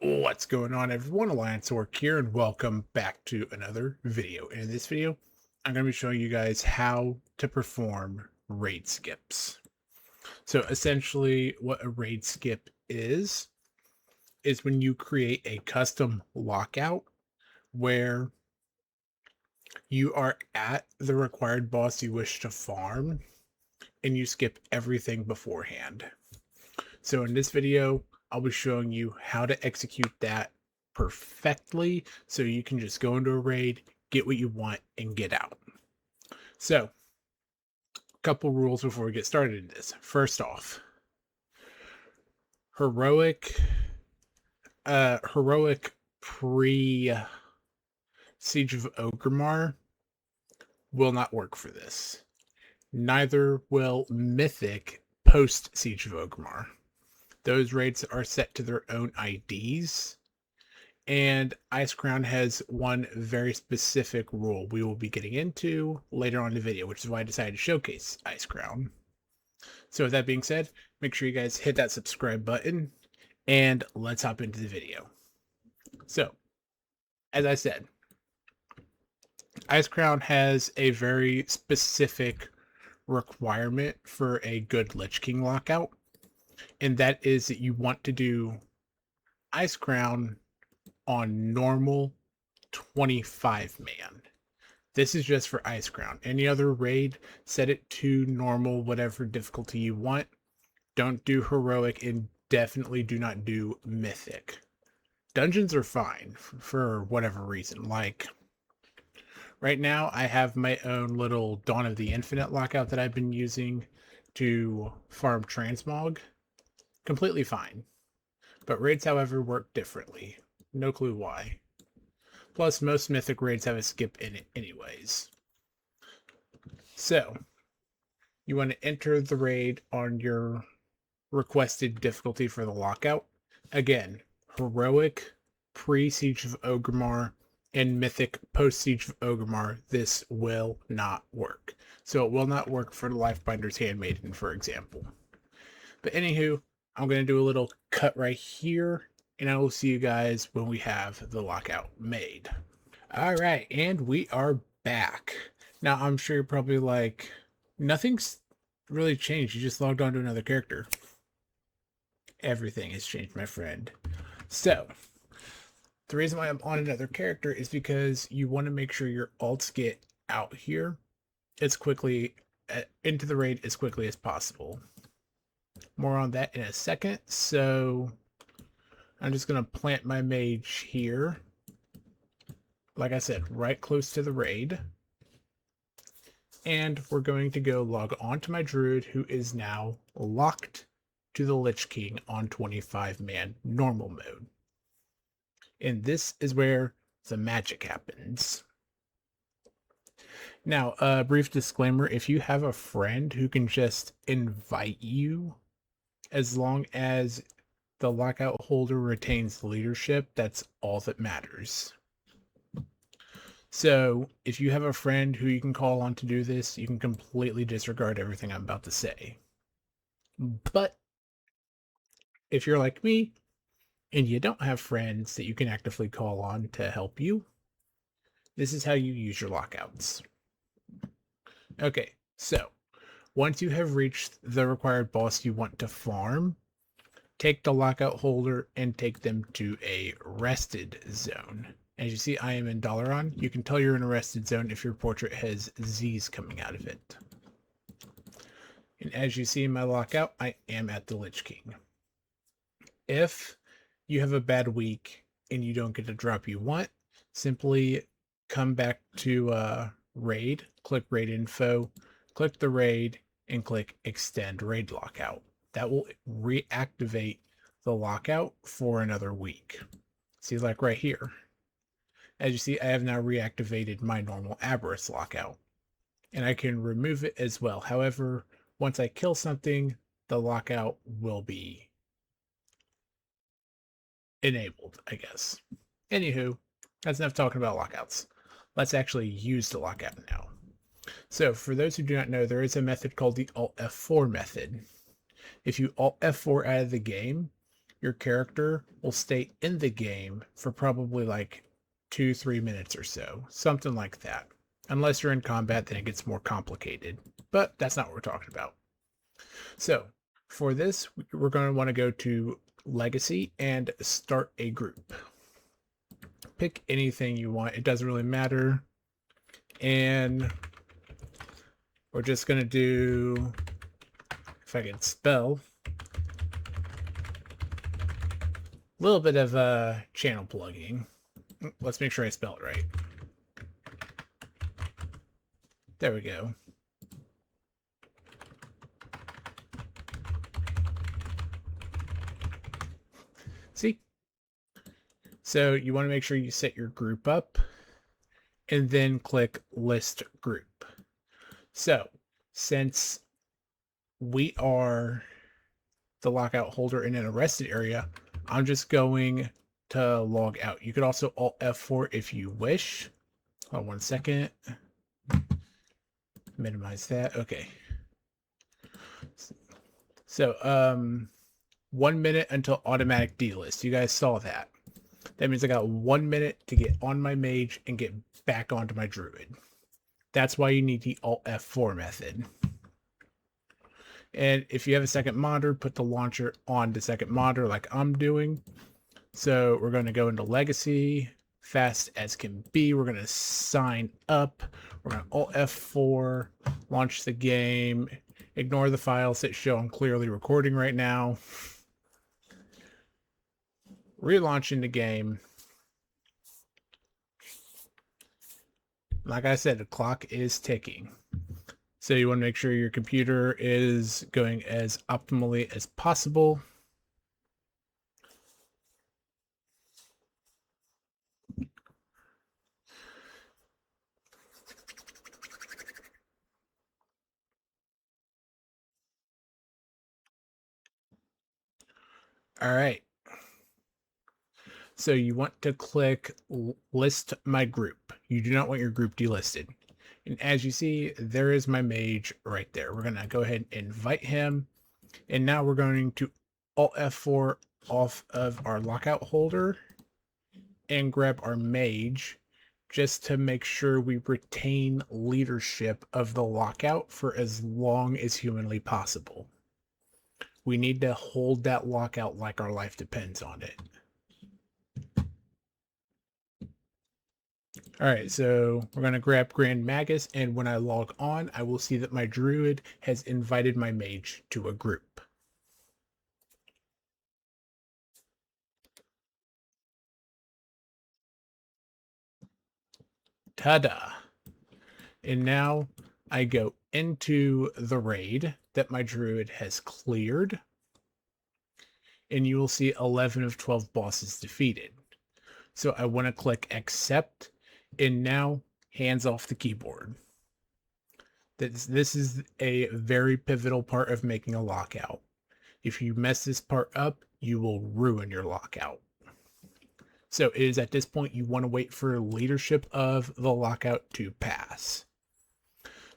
What's going on, everyone? Alliance Orc here, and welcome back to another video. In this video, I'm going to be showing you guys how to perform raid skips. So essentially, what a raid skip is when you create a custom lockout where you are at the required boss you wish to farm, and you skip everything beforehand. So in this video, I'll be showing you how to execute that perfectly so you can just go into a raid, get what you want, and get out. So, a couple rules before we get started in this. First off, heroic pre Siege of Orgrimmar will not work for this. Neither will mythic post Siege of Orgrimmar. Those raids are set to their own IDs. And Icecrown has one very specific rule we will be getting into later on in the video, which is why I decided to showcase Icecrown. So with that being said, make sure you guys hit that subscribe button, and let's hop into the video. So, as I said, Icecrown has a very specific requirement for a good Lich King lockout, and that is that you want to do Icecrown on normal 25 man. This is just for Icecrown. Any other raid, set it to normal, whatever difficulty you want. Don't do heroic, and definitely do not do mythic. Dungeons are fine for whatever reason. Like right now, I have my own little Dawn of the Infinite lockout that I've been using to farm transmog. Completely fine. But raids, however, work differently. No clue why. Plus, most mythic raids have a skip in it anyways. So, you want to enter the raid on your requested difficulty for the lockout. Again, heroic pre-Siege of Orgrimmar and mythic post-Siege of Orgrimmar, this will not work. So it will not work for the Lifebinder's Handmaiden, for example. But anywho, I'm going to do a little cut right here, and I will see you guys when we have the lockout made. All right, and we are back. Now, I'm sure you're probably like, nothing's really changed. You just logged on to another character. Everything has changed, my friend. So, the reason why I'm on another character is because you want to make sure your alts get out here as quickly, into the raid as quickly as possible. More on that in a second. So, I'm just going to plant my mage here. Like I said, right close to the raid. And we're going to go log on to my druid, who is now locked to the Lich King on 25-man normal mode. And this is where the magic happens. Now, a brief disclaimer, if you have a friend who can just invite you, as long as the lockout holder retains leadership, that's all that matters. So, if you have a friend who you can call on to do this, you can completely disregard everything I'm about to say. But if you're like me, and you don't have friends that you can actively call on to help you, this is how you use your lockouts. Okay, so once you have reached the required boss you want to farm, take the lockout holder and take them to a rested zone. As you see, I am in Dalaran. You can tell you're in a rested zone if your portrait has Z's coming out of it. And as you see in my lockout, I am at the Lich King. If you have a bad week and you don't get the drop you want, simply come back to raid, click raid info, click the raid, and click extend raid lockout. That will reactivate the lockout for another week. See, like right here. As you see, I have now reactivated my normal Aberrus lockout, and I can remove it as well. However, once I kill something, the lockout will be enabled, I guess. Anywho, that's enough talking about lockouts. Let's actually use the lockout now. So for those who do not know, there is a method called the Alt F4 method. If you Alt F4 out of the game, your character will stay in the game for probably like 2-3 minutes or so, something like that. Unless you're in combat, then it gets more complicated, but that's not what we're talking about. So for this, we're going to want to go to Legacy and start a group. Pick anything you want, it doesn't really matter. And we're just going to do, if I can spell, a little bit of channel plugging. Let's make sure I spell it right. There we go. See? So you want to make sure you set your group up and then click list group. So since we are the lockout holder in an arrested area, I'm just going to log out. You could also Alt F4 if you wish. Hold on 1 second. Minimize that. Okay. So 1 minute until automatic delist. You guys saw that. That means I got 1 minute to get on my mage and get back onto my druid. That's why you need the Alt F4 method. And if you have a second monitor, put the launcher on the second monitor like I'm doing. So we're going to go into Legacy, fast as can be. We're going to sign up. We're going to Alt F4, launch the game. Ignore the files that show I'm clearly recording right now. Relaunching the game. Like I said, the clock is ticking. So you want to make sure your computer is going as optimally as possible. All right. So you want to click list my group. You do not want your group delisted. And as you see, there is my mage right there. We're going to go ahead and invite him. And now we're going to Alt F4 off of our lockout holder and grab our mage just to make sure we retain leadership of the lockout for as long as humanly possible. We need to hold that lockout like our life depends on it. All right, so we're going to grab Grand Magus, and when I log on, I will see that my druid has invited my mage to a group. Ta-da! And now I go into the raid that my druid has cleared, and you will see 11 of 12 bosses defeated. So I want to click accept, and now hands off the keyboard. This is a very pivotal part of making a lockout. If you mess this part up, you will ruin your lockout. So it is at this point you want to wait for leadership of the lockout to pass.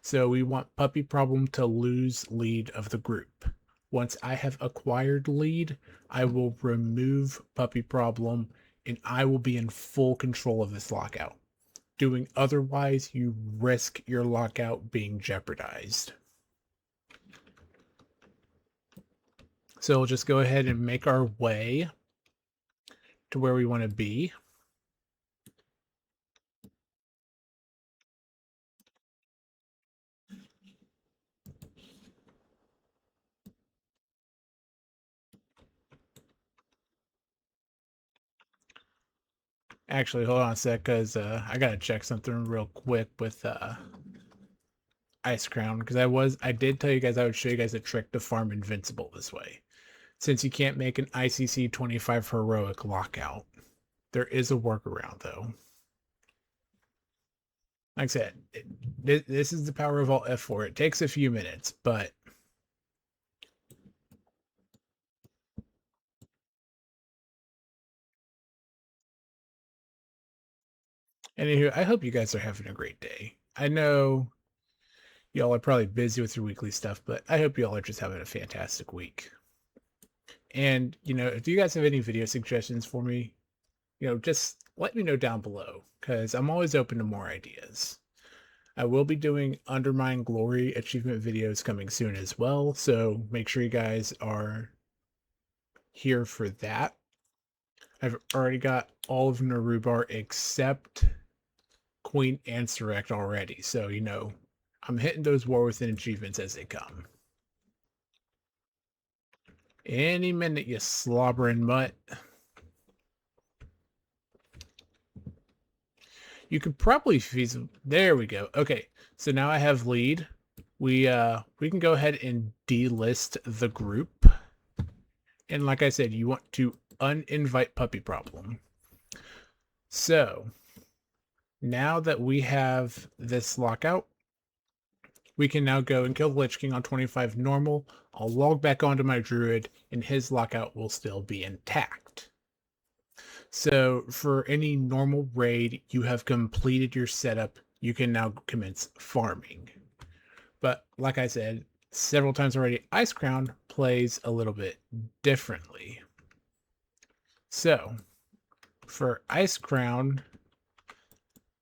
So we want Puppy Problem to lose lead of the group. Once I have acquired lead, I will remove Puppy Problem and I will be in full control of this lockout. Doing otherwise, you risk your lockout being jeopardized. So we'll just go ahead and make our way to where we want to be. Actually, hold on a sec, because I gotta check something real quick with Ice Crown, because I did tell you guys I would show you guys a trick to farm Invincible this way. Since you can't make an ICC 25 heroic lockout, there is a workaround though. Like I said, this is the power of Alt F4. It takes a few minutes, but anywho, I hope you guys are having a great day. I know y'all are probably busy with your weekly stuff, but I hope y'all are just having a fantastic week. And, if you guys have any video suggestions for me, just let me know down below because I'm always open to more ideas. I will be doing Undermine Glory achievement videos coming soon as well, so make sure you guys are here for that. I've already got all of Narubar except Queen and Surrect already, so I'm hitting those War Within achievements as they come. Any minute, you slobbering mutt. You could probably feasible. There we go. Okay, so now I have lead. We can go ahead and delist the group. And like I said, you want to uninvite Puppy Problem. So now that we have this lockout, we can now go and kill the Lich King on 25 normal. I'll log back onto my Druid, and his lockout will still be intact. So for any normal raid, you have completed your setup. You can now commence farming. But like I said several times already, Ice Crown plays a little bit differently. So for Ice Crown,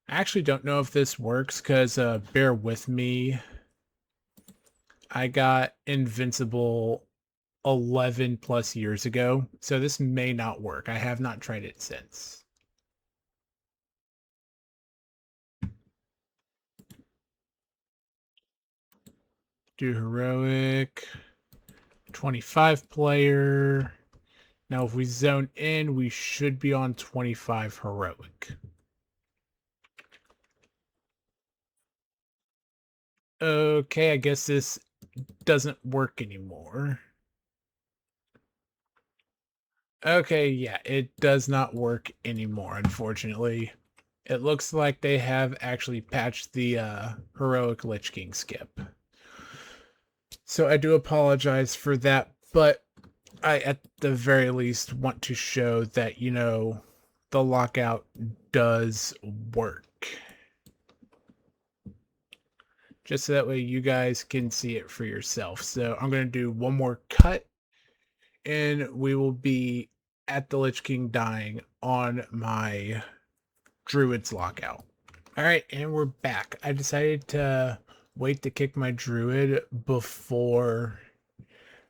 I actually don't know if this works because bear with me. I got Invincible 11 plus years ago, so this may not work. I have not tried it since. Do heroic, 25 player. Now if we zone in, we should be on 25 heroic. Okay, I guess this doesn't work anymore. Okay, yeah, it does not work anymore, unfortunately. It looks like they have actually patched the heroic Lich King skip. So I do apologize for that, but I at the very least want to show that, the lockout does work. Just so that way you guys can see it for yourself. So I'm going to do one more cut, and we will be at the Lich King dying on my Druid's lockout. Alright, and we're back. I decided to wait to kick my Druid before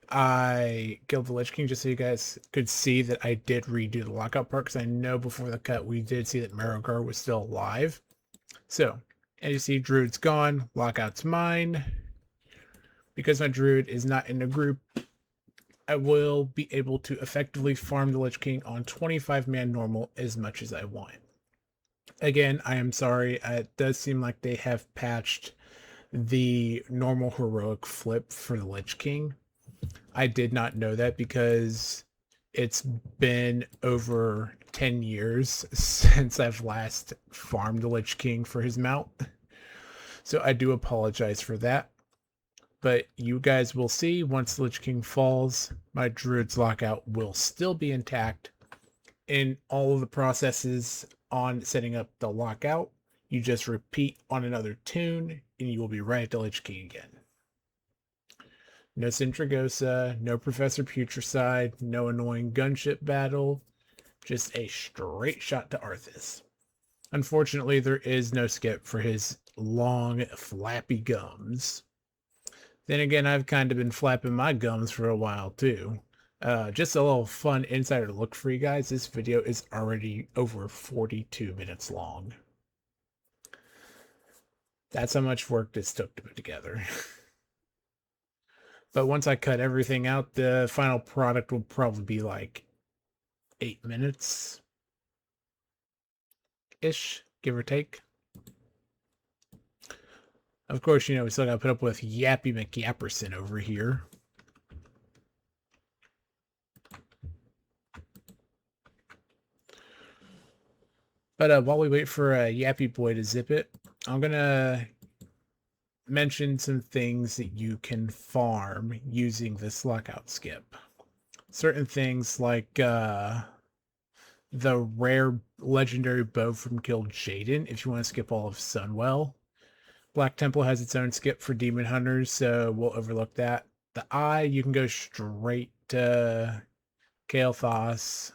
I killed the Lich King, just so you guys could see that I did redo the lockout part, because I know before the cut we did see that Marogar was still alive. So, as you see, Druid's gone, lockout's mine. Because my Druid is not in the group, I will be able to effectively farm the Lich King on 25-man normal as much as I want. Again, I am sorry, it does seem like they have patched the normal heroic flip for the Lich King. I did not know that because it's been over 10 years since I've last farmed the Lich King for his mount. So I do apologize for that. But you guys will see once the Lich King falls, my Druid's lockout will still be intact. In all of the processes on setting up the lockout, you just repeat on another tune and you will be right at the Lich King again. No Sintragosa, no Professor Putricide, no annoying gunship battle, just a straight shot to Arthas. Unfortunately, there is no skip for his long, flappy gums. Then again, I've kind of been flapping my gums for a while too. Just a little fun insider look for you guys. This video is already over 42 minutes long. That's how much work this took to put together. But once I cut everything out, the final product will probably be like 8 minutes ish, give or take. Of course, we still gotta put up with Yappy McYapperson over here. But while we wait for Yappy Boy to zip it, I'm gonna mention some things that you can farm using this lockout skip. Certain things like the rare legendary bow from Guild Jaden, if you want to skip all of Sunwell. Black Temple has its own skip for Demon Hunters, so we'll overlook that. The Eye, you can go straight to Kael'thas.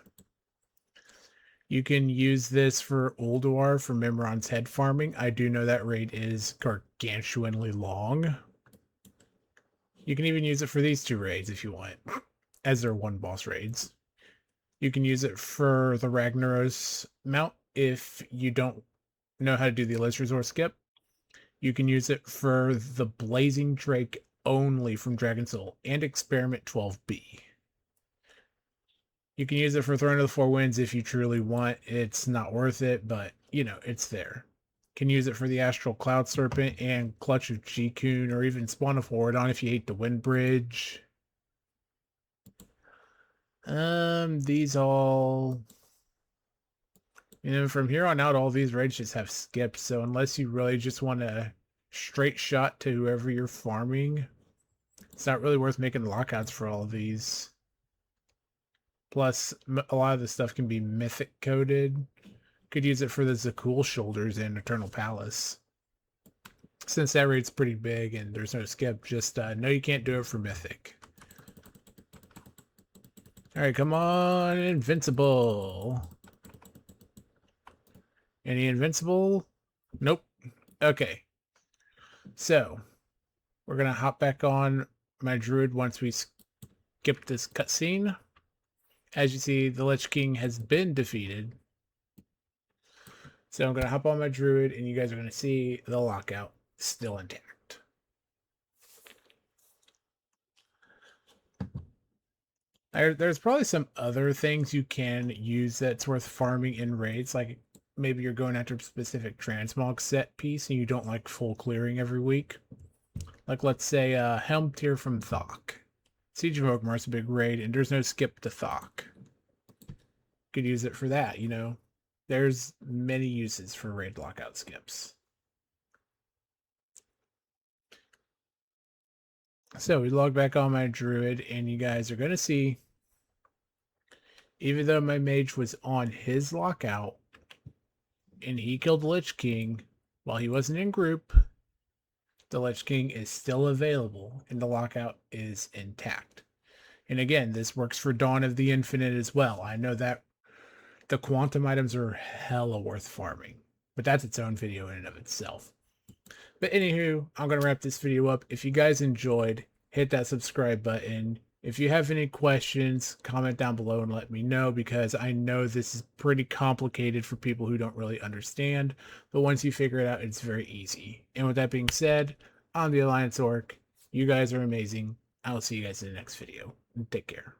You can use this for Ulduar for Mimiron's head farming. I do know that raid is gargantuanly long. You can even use it for these two raids if you want, as their one boss raids. You can use it for the Ragnaros mount if you don't know how to do the Elite Resort skip. You can use it for the Blazing Drake only from Dragon Soul and Experiment 12B. You can use it for Throne of the Four Winds if you truly want. It's not worth it, but, you know, it's there. Can use it for the Astral Cloud Serpent and Clutch of Jikun, or even Spawn of Horadon if you hate the Wind Bridge. These all... You know, from here on out, all these raids just have skips, so unless you really just want a straight shot to whoever you're farming, it's not really worth making lockouts for all of these. Plus, a lot of the stuff can be mythic coded. Could use it for the Zakul shoulders in Eternal Palace. Since that rate's pretty big and there's no skip, just know you can't do it for mythic. Alright, come on, Invincible. Any Invincible? Nope. Okay. So, we're going to hop back on my Druid once we skip this cutscene. As you see, the Lich King has been defeated. So I'm going to hop on my Druid, and you guys are going to see the lockout still intact. There's probably some other things you can use that's worth farming in raids, like maybe you're going after a specific transmog set piece and you don't like full clearing every week. Like, let's say Helm Tier from Thok. Siege of Orgrimmar is a big raid, and there's no skip to Thok. Could use it for that, you know. There's many uses for raid lockout skips. So we log back on my Druid, and you guys are going to see, even though my mage was on his lockout, and he killed the Lich King while he wasn't in group, the Lich King is still available, and the lockout is intact. And again, this works for Dawn of the Infinite as well. I know that the quantum items are hella worth farming, but that's its own video in and of itself. But anywho, I'm going to wrap this video up. If you guys enjoyed, hit that subscribe button. If you have any questions, comment down below and let me know, because I know this is pretty complicated for people who don't really understand. But once you figure it out, it's very easy. And with that being said, I'm the Alliance Orc. You guys are amazing. I'll see you guys in the next video. Take care.